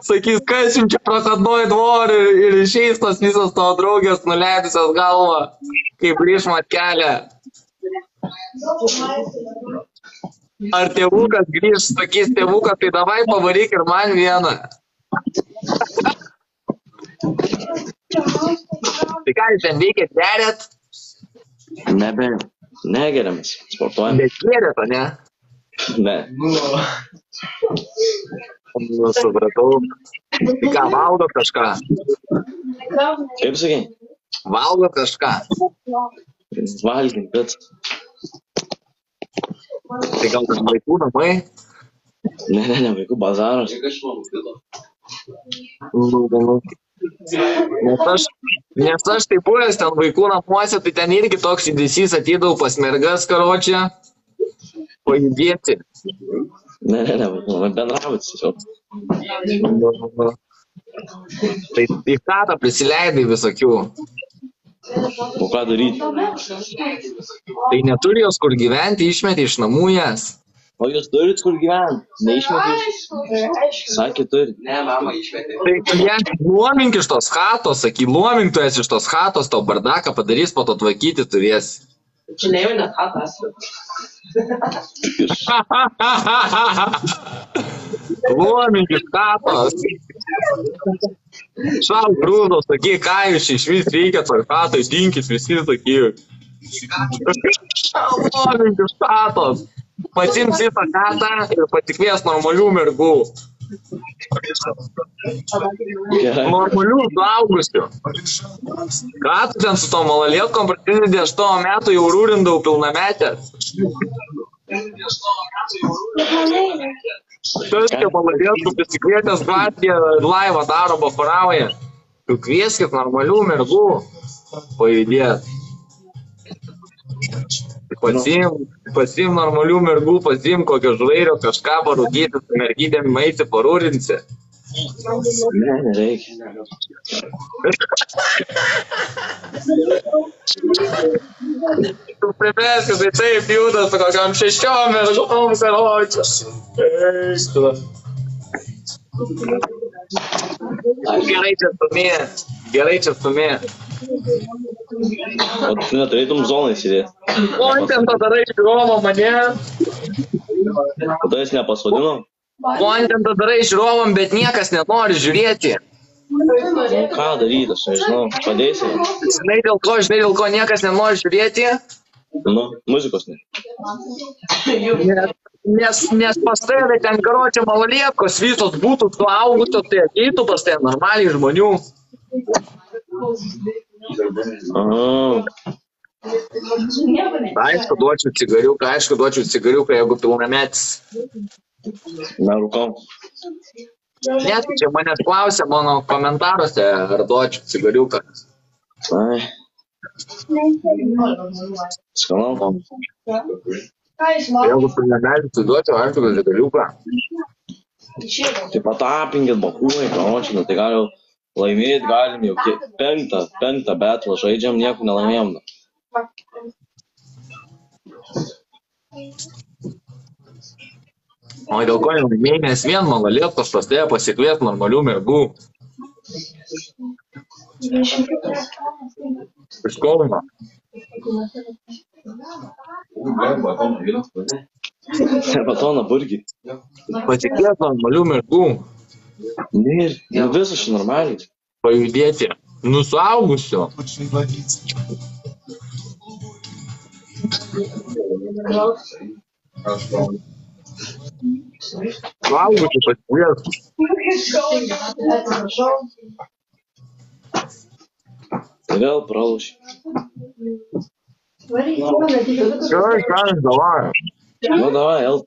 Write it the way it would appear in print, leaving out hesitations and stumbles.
Sakys, kas jums čia prasadnoj dvorį ir išeis tos visos tavo draugės nuleidusios galvą, kaip grįžmat kelią. Ar tėvukas grįž, sakys tėvukas, tai davai pavaryk ir man vieną. Tai ką jūs ten veikėt, gerėt? Negeriamas, sportuojam. Bet gerėt, o ne? Ne. Nu, supratau. Tai ką, valgot kažką? Kaip sakai? Valgot kažką? Valgym, bet... Tai gal tas vaikų namai? Ne, vaikų bazaras. Nes aš taip buvęs ten vaikų namuose, tai ten irgi toks įdėsys atydavau pas mergas, karočią, pajudėti. Ne, vaikų namai bendrautis tiesiog. Tai į katą prisileidai visokių. O ką daryti? Tai neturi jos kur gyventi, išmeti iš namų jas. O jūs turit kur gyventi? Neišmeti iš... Sakė, turi. Ne, mama išmetė. Tai ją luomink iš tos chatos, saky, luomink tu esi iš tos chatos, tau bardaką padarys, po to tvarkyti turėsi. Čia ne jau net chatas. Luomink iš chatos. Šal grūdos, saky, ką jūs iš vis reikia toj chatai, dinkis visi, saky. Luomink iš chatos. Pasims visą katą ir patikvies normalių mergų. Normalių suaugusių. Ką tu ten su to malalėtkom prasidė 8 metų jau rūrindavau pilnametės? Tas čia malalėtkų prisikvietęs gatvėje laivą daro bafarauja. Tu kvieskit normalių mergų pajudėt. Pasim normalių mergų, pasim kokio žvairio, kažką parūkyti, su mergydėm maisi parūrinsi. Ne, nereikia. Tu priveski, tai taip juda su kokiam 6 mergom, karočią. Gerai čia stumė. O tu neturėtum zonai sėdėti. Kontentą darai žiūrovo mane. Tada jis nepasodino? Kontentą darai žiūrovom, bet niekas nenori žiūrėti. Ką daryti, aš nežinau, padėsi. Žinai dėl ko niekas nenori žiūrėti? Nu, muzikos ne. Nes pas tave ten karočią malalėtkos visos būtų suaugusios, tai ateitų pas tave normaliai žmonių. Aišku, duočiau cigariuką, jeigu pilnametis. Nerūkau. Net čia manęs klausia mano komentaruose, ar duočiau cigariuką. Ai. Skanau. Jeigu pilnametis, tai duočiau, aišku, cigariuką. Tai patapinkit bakūnai, karočiai, tai gal jau laimėt galim jau penktą betlą žaidžiam, nieko nelaimėjom. O dėl ko nelaimėjai, nes vien malalėtkos pas tave pasikvies normalių mergų. Iš Kauno. Batoną burgį. Pasikvies normalių mergų. Nėr, visas čia normaliai. Pajudėti. Nu suaugusio. Suaugusio pasikvies. Tai vėl pralauši. Gerai, davai. Nu, davai, El.